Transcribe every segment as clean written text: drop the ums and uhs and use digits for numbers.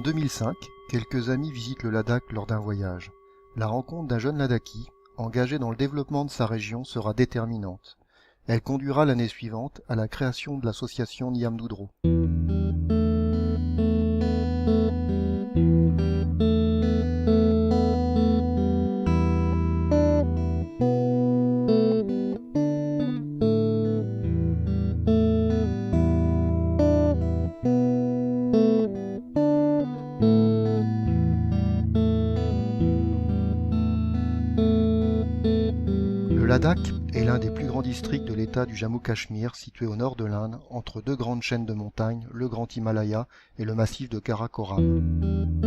2005, quelques amis visitent le Ladakh lors d'un voyage. La rencontre d'un jeune Ladakhi, engagé dans le développement de sa région, sera déterminante. Elle conduira l'année suivante à la création de l'association Niamdoudro. Le Ladakh est l'un des plus grands districts de l'État du Jammu-Cachemire, situé au nord de l'Inde, entre deux grandes chaînes de montagnes, le Grand Himalaya et le massif de Karakoram.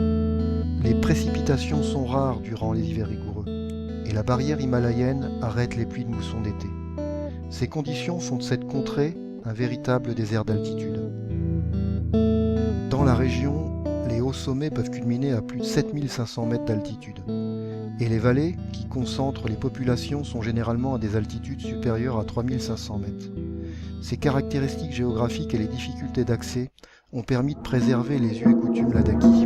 Les précipitations sont rares durant les hivers rigoureux, et la barrière himalayenne arrête les pluies de mousson d'été. Ces conditions font de cette contrée un véritable désert d'altitude. Dans la région, les hauts sommets peuvent culminer à plus de 7500 mètres d'altitude. Et les vallées, qui concentrent les populations, sont généralement à des altitudes supérieures à 3500 mètres. Ces caractéristiques géographiques et les difficultés d'accès ont permis de préserver les us et coutumes ladakhis.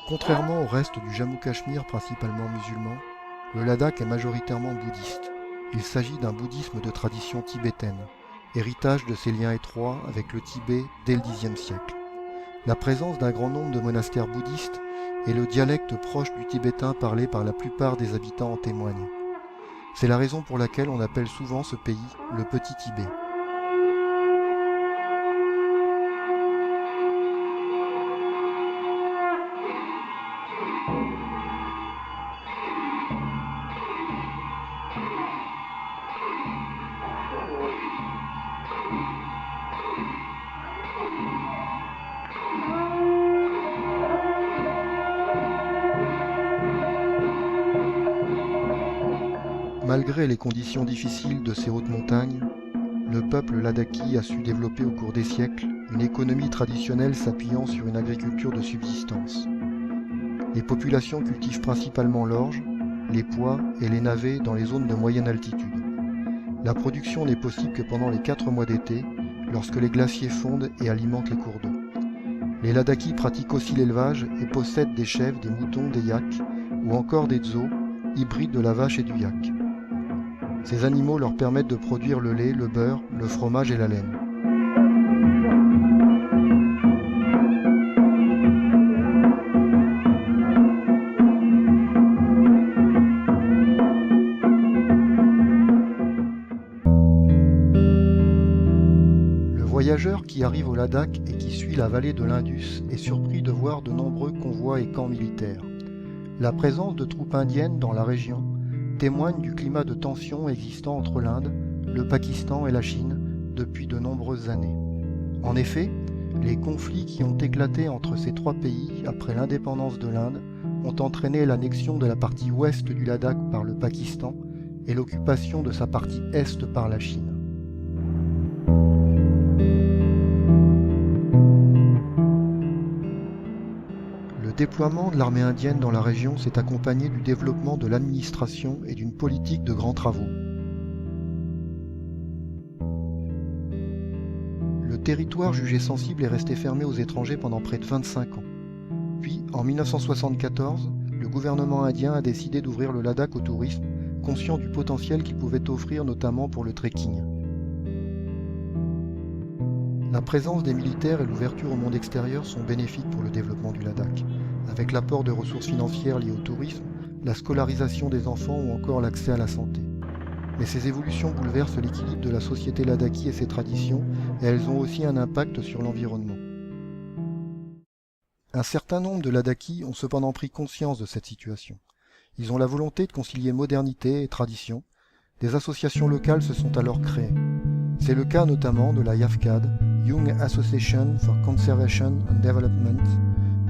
Contrairement au reste du Jammu-Cachemire, principalement musulman, le Ladakh est majoritairement bouddhiste. Il s'agit d'un bouddhisme de tradition tibétaine, héritage de ses liens étroits avec le Tibet dès le Xe siècle. La présence d'un grand nombre de monastères bouddhistes et le dialecte proche du tibétain parlé par la plupart des habitants en témoignent. C'est la raison pour laquelle on appelle souvent ce pays le Petit Tibet. Malgré les conditions difficiles de ces hautes montagnes, le peuple ladakhi a su développer au cours des siècles une économie traditionnelle s'appuyant sur une agriculture de subsistance. Les populations cultivent principalement l'orge, les pois et les navets dans les zones de moyenne altitude. La production n'est possible que pendant les 4 mois d'été, lorsque les glaciers fondent et alimentent les cours d'eau. Les Ladakhis pratiquent aussi l'élevage et possèdent des chèvres, des moutons, des yaks ou encore des dzos, hybrides de la vache et du yak. Ces animaux leur permettent de produire le lait, le beurre, le fromage et la laine. Le voyageur qui arrive au Ladakh et qui suit la vallée de l'Indus est surpris de voir de nombreux convois et camps militaires. La présence de troupes indiennes dans la région témoigne du climat de tension existant entre l'Inde, le Pakistan et la Chine depuis de nombreuses années. En effet, les conflits qui ont éclaté entre ces trois pays après l'indépendance de l'Inde ont entraîné l'annexion de la partie ouest du Ladakh par le Pakistan et l'occupation de sa partie est par la Chine. Le déploiement de l'armée indienne dans la région s'est accompagné du développement de l'administration et d'une politique de grands travaux. Le territoire jugé sensible est resté fermé aux étrangers pendant près de 25 ans. Puis, en 1974, le gouvernement indien a décidé d'ouvrir le Ladakh au tourisme, conscient du potentiel qu'il pouvait offrir notamment pour le trekking. La présence des militaires et l'ouverture au monde extérieur sont bénéfiques pour le développement du Ladakh, avec l'apport de ressources financières liées au tourisme, la scolarisation des enfants ou encore l'accès à la santé. Mais ces évolutions bouleversent l'équilibre de la société ladakhi et ses traditions, et elles ont aussi un impact sur l'environnement. Un certain nombre de Ladakhis ont cependant pris conscience de cette situation. Ils ont la volonté de concilier modernité et tradition. Des associations locales se sont alors créées. C'est le cas notamment de la YAFCAD, Young Association for Conservation and Development,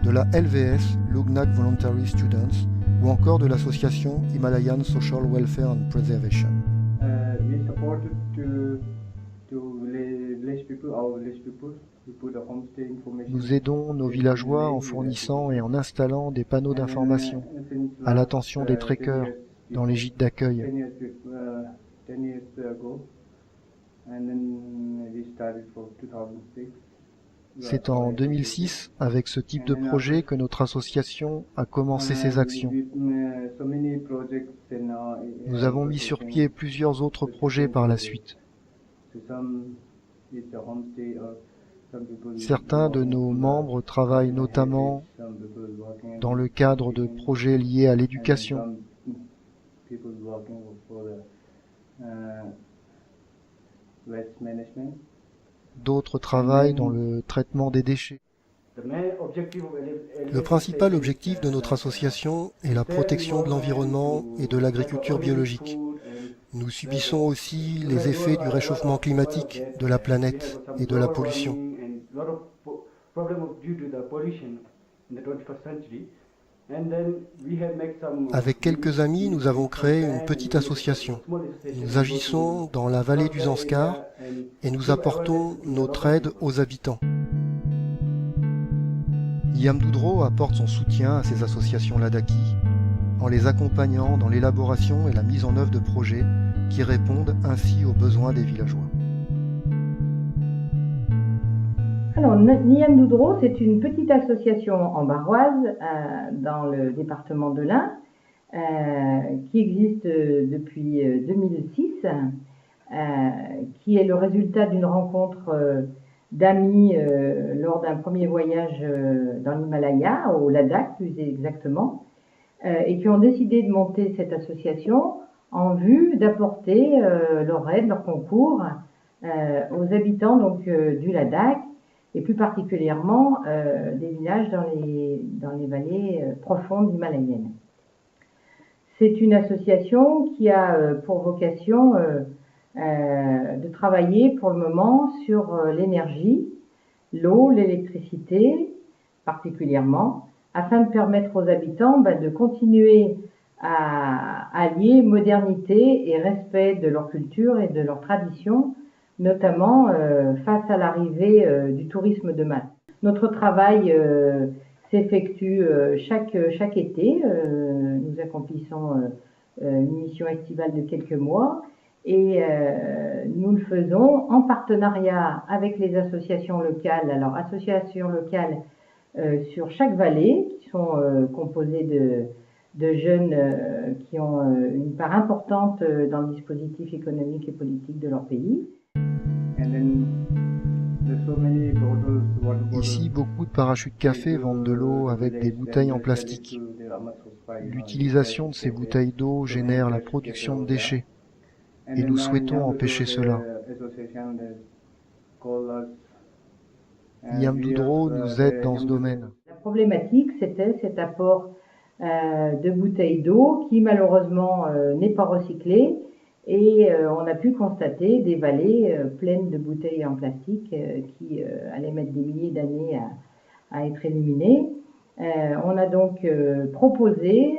de la LVS, Lugnak Voluntary Students, ou encore de l'association Himalayan Social Welfare and Preservation. We support to village people, our village people, Nous aidons nos villageois en fournissant et en installant des panneaux d'information à l'attention des trekkers dans les gîtes d'accueil. C'est en 2006, avec ce type de projet, que notre association a commencé ses actions. Nous avons mis sur pied plusieurs autres projets par la suite. Certains de nos membres travaillent notamment dans le cadre de projets liés à l'éducation. D'autres travaillent dans le traitement des déchets. Le principal objectif de notre association est la protection de l'environnement et de l'agriculture biologique. Nous subissons aussi les effets du réchauffement climatique de la planète et de la pollution. Avec quelques amis, nous avons créé une petite association. Nous agissons dans la vallée du Zanskar et nous apportons notre aide aux habitants. Niamdudro apporte son soutien à ces associations Ladakhi en les accompagnant dans l'élaboration et la mise en œuvre de projets qui répondent ainsi aux besoins des villageois. Alors, Niamdudro, c'est une petite association en Barroise, dans le département de l'Ain, qui existe depuis 2006, qui est le résultat d'une rencontre d'amis lors d'un premier voyage dans l'Himalaya, au Ladakh plus exactement, et qui ont décidé de monter cette association en vue d'apporter leur aide, leur concours aux habitants donc, du Ladakh, et plus particulièrement des villages dans les vallées profondes himalayennes. C'est une association qui a pour vocation de travailler pour le moment sur l'énergie, l'eau, l'électricité particulièrement, afin de permettre aux habitants de continuer à allier modernité et respect de leur culture et de leur tradition, notamment face à l'arrivée du tourisme de masse. Notre travail s'effectue chaque été. Nous accomplissons une mission estivale de quelques mois et nous le faisons en partenariat avec les associations locales. Alors, associations locales sur chaque vallée, qui sont composées de jeunes qui ont une part importante dans le dispositif économique et politique de leur pays. Ici, beaucoup de parachutes café vendent de l'eau avec des bouteilles en plastique. L'utilisation de ces bouteilles d'eau génère la production de déchets et nous souhaitons empêcher cela. Niamdudro nous aide dans ce domaine. La problématique, c'était cet apport de bouteilles d'eau qui malheureusement n'est pas recyclé. Et on a pu constater des vallées pleines de bouteilles en plastique qui allaient mettre des milliers d'années à être éliminées. On a donc proposé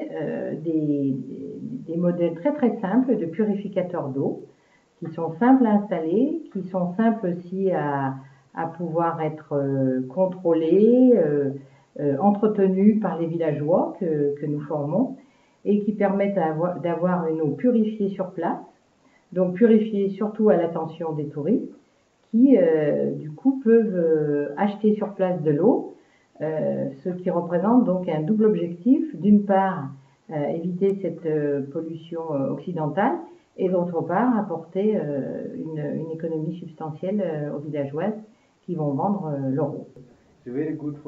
des modèles très très simples de purificateurs d'eau qui sont simples à installer, qui sont simples aussi à pouvoir être contrôlés, entretenus par les villageois que nous formons et qui permettent d'avoir une eau purifiée sur place. Donc purifiés surtout à l'attention des touristes qui, du coup, peuvent acheter sur place de l'eau, ce qui représente donc un double objectif. D'une part, éviter cette pollution occidentale et d'autre part, apporter une économie substantielle aux villageoises qui vont vendre leur eau.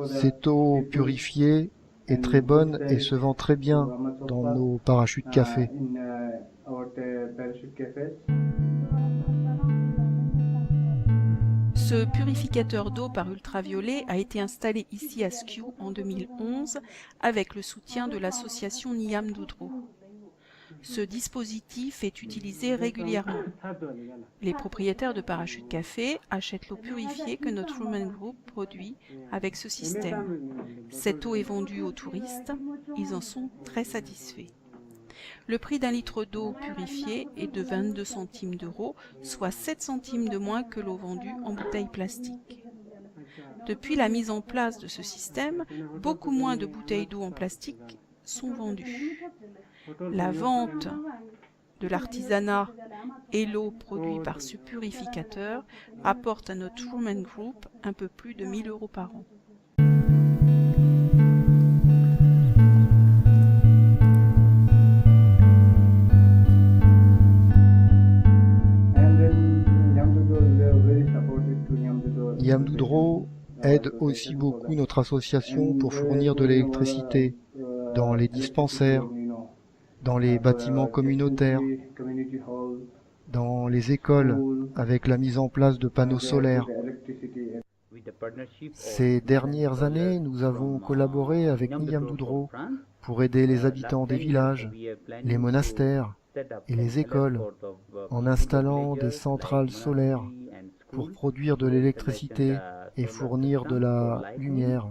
Cette eau purifiée est très bonne et se vend très bien dans nos parachutes café. Ce purificateur d'eau par ultraviolet a été installé ici à Skiou en 2011 avec le soutien de l'association Niamdudro. Ce dispositif est utilisé régulièrement. Les propriétaires de parachutes café achètent l'eau purifiée que notre Women Group produit avec ce système. Cette eau est vendue aux touristes, ils en sont très satisfaits. Le prix d'un litre d'eau purifiée est de 22 centimes d'euros, soit 7 centimes de moins que l'eau vendue en bouteille plastique. Depuis la mise en place de ce système, beaucoup moins de bouteilles d'eau en plastique sont vendues. La vente de l'artisanat et l'eau produite par ce purificateur rapporte à notre Truman Group un peu plus de 1 000 € par an. Niam Doudro aide aussi beaucoup notre association pour fournir de l'électricité dans les dispensaires, dans les bâtiments communautaires, dans les écoles, avec la mise en place de panneaux solaires. Ces dernières années, nous avons collaboré avec Niam Doudro pour aider les habitants des villages, les monastères et les écoles en installant des centrales solaires pour produire de l'électricité et fournir de la lumière.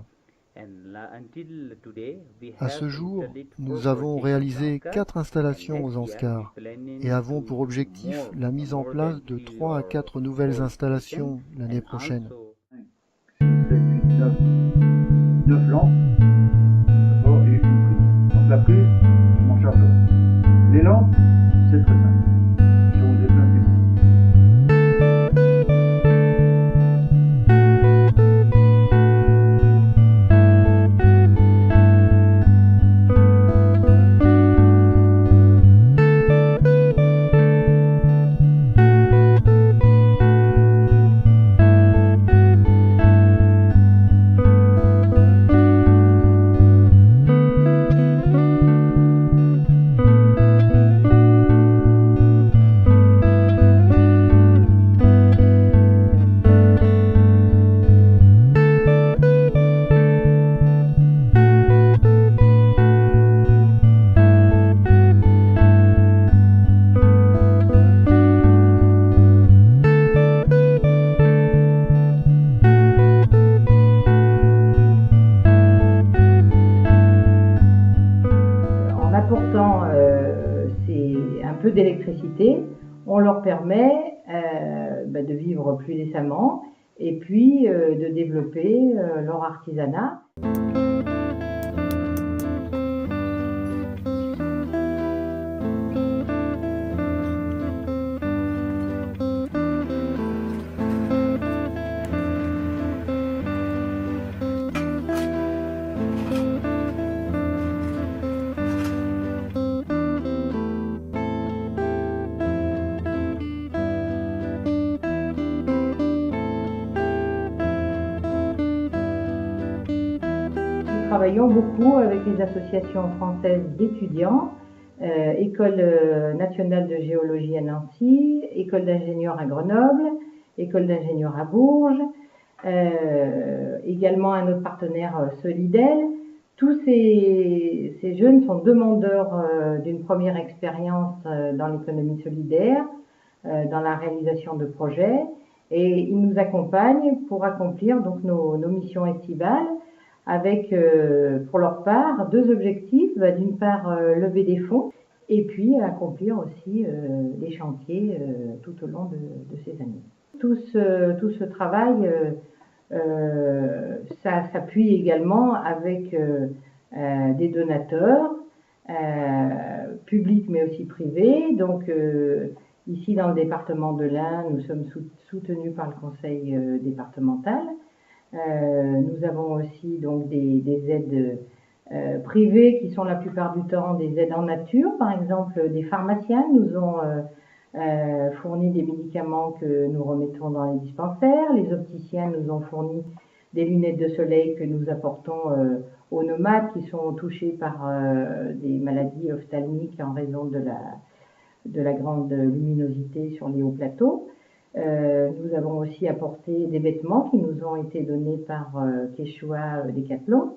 À ce jour, nous avons réalisé 4 installations aux Anscars et avons pour objectif la mise en place de 3 à 4 nouvelles installations l'année prochaine. 9 lampes, d'accord, et une prise. Donc la prise, je m'en chargerai. Les lampes, c'est très simple. Je vous ai fait un petit peu. D'électricité, on leur permet de vivre plus décemment et puis de développer leur artisanat. Nous travaillons beaucoup avec les associations françaises d'étudiants, École nationale de géologie à Nancy, École d'ingénieurs à Grenoble, École d'ingénieurs à Bourges, également un autre partenaire, Solidel. Tous ces jeunes sont demandeurs d'une première expérience dans l'économie solidaire, dans la réalisation de projets, et ils nous accompagnent pour accomplir donc nos missions estivales, avec pour leur part 2 objectifs, d'une part lever des fonds et puis accomplir aussi des chantiers tout au long de ces années. Tout ce travail ça s'appuie également avec des donateurs publics mais aussi privés. Donc ici dans le département de l'Ain, nous sommes soutenus par le conseil départemental. Nous avons aussi donc des aides privées qui sont la plupart du temps des aides en nature. Par exemple, des pharmaciens nous ont fourni des médicaments que nous remettons dans les dispensaires. Les opticiens nous ont fourni des lunettes de soleil que nous apportons aux nomades qui sont touchés par des maladies ophtalmiques en raison de la grande luminosité sur les hauts plateaux. Nous avons aussi apporté des vêtements qui nous ont été donnés par Quechua Decathlon,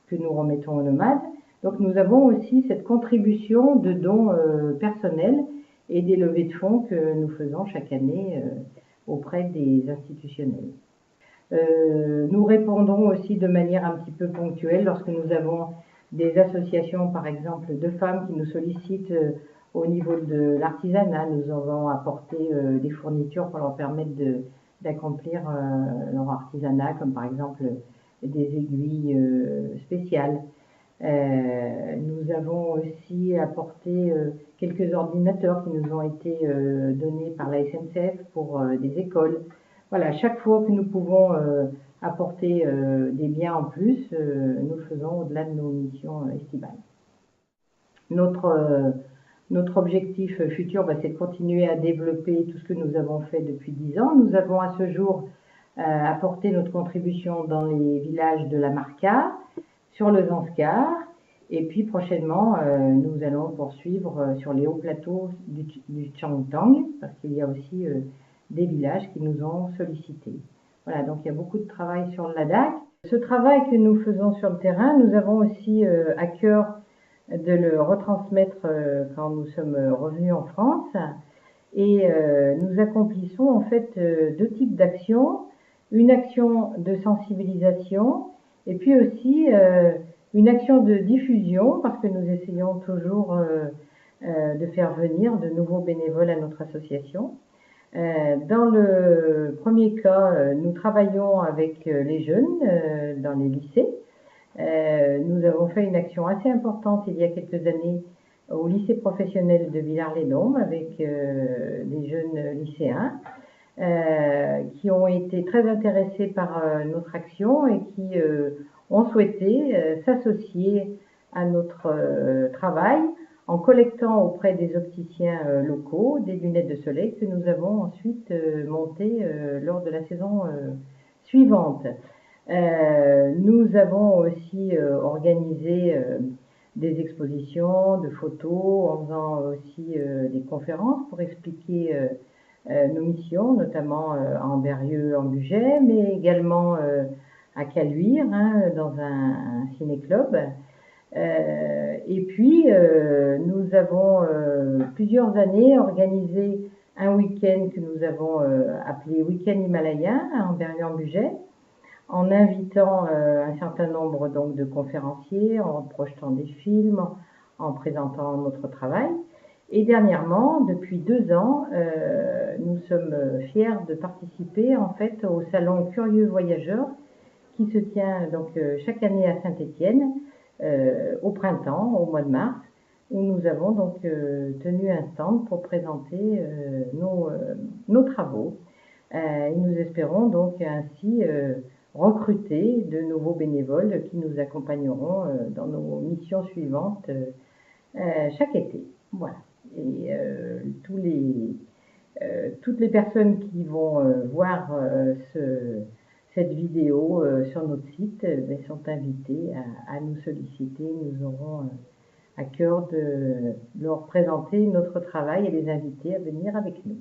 que nous remettons aux nomades. Donc nous avons aussi cette contribution de dons personnels et des levées de fonds que nous faisons chaque année auprès des institutionnels. Nous répondons aussi de manière un petit peu ponctuelle lorsque nous avons des associations, par exemple, de femmes qui nous sollicitent au niveau de l'artisanat. Nous avons apporté des fournitures pour leur permettre d'accomplir leur artisanat, comme par exemple des aiguilles spéciales. Nous avons aussi apporté quelques ordinateurs qui nous ont été donnés par la SNCF pour des écoles. Voilà, chaque fois que nous pouvons apporter des biens en plus, nous le faisons au-delà de nos missions estivales. Notre objectif futur, c'est de continuer à développer tout ce que nous avons fait depuis 10 ans. Nous avons à ce jour apporté notre contribution dans les villages de la Marca, sur le Zanskar, et puis prochainement, nous allons poursuivre sur les hauts plateaux du Changtang, parce qu'il y a aussi des villages qui nous ont sollicités. Voilà, donc il y a beaucoup de travail sur le Ladakh. Ce travail que nous faisons sur le terrain, nous avons aussi à cœur de le retransmettre quand nous sommes revenus en France. Et nous accomplissons en fait deux types d'actions. Une action de sensibilisation et puis aussi une action de diffusion, parce que nous essayons toujours de faire venir de nouveaux bénévoles à notre association. Dans le premier cas, nous travaillons avec les jeunes dans les lycées. Nous avons fait une action assez importante il y a quelques années au lycée professionnel de Villars-les-Dombes avec des jeunes lycéens qui ont été très intéressés par notre action et qui ont souhaité s'associer à notre travail en collectant auprès des opticiens locaux des lunettes de soleil que nous avons ensuite montées lors de la saison suivante. Nous avons aussi organisé des expositions de photos, en faisant aussi des conférences pour expliquer nos missions, notamment à Ambérieu, en Bugey, mais également à Caluire, dans un ciné-club. Et puis, nous avons plusieurs années organisé un week-end que nous avons appelé Week-end Himalayen à Ambérieu, en Bugey, en invitant un certain nombre donc, de conférenciers, en projetant des films, en présentant notre travail. Et dernièrement, depuis 2 ans, nous sommes fiers de participer en fait au salon Curieux Voyageurs qui se tient donc chaque année à Saint-Étienne au printemps, au mois de mars, où nous avons donc tenu un stand pour présenter nos travaux. Et nous espérons donc ainsi recruter de nouveaux bénévoles qui nous accompagneront dans nos missions suivantes chaque été. Voilà. Et toutes les personnes qui vont voir cette vidéo sur notre site sont invitées à nous solliciter. Nous aurons à cœur de leur présenter notre travail et les inviter à venir avec nous.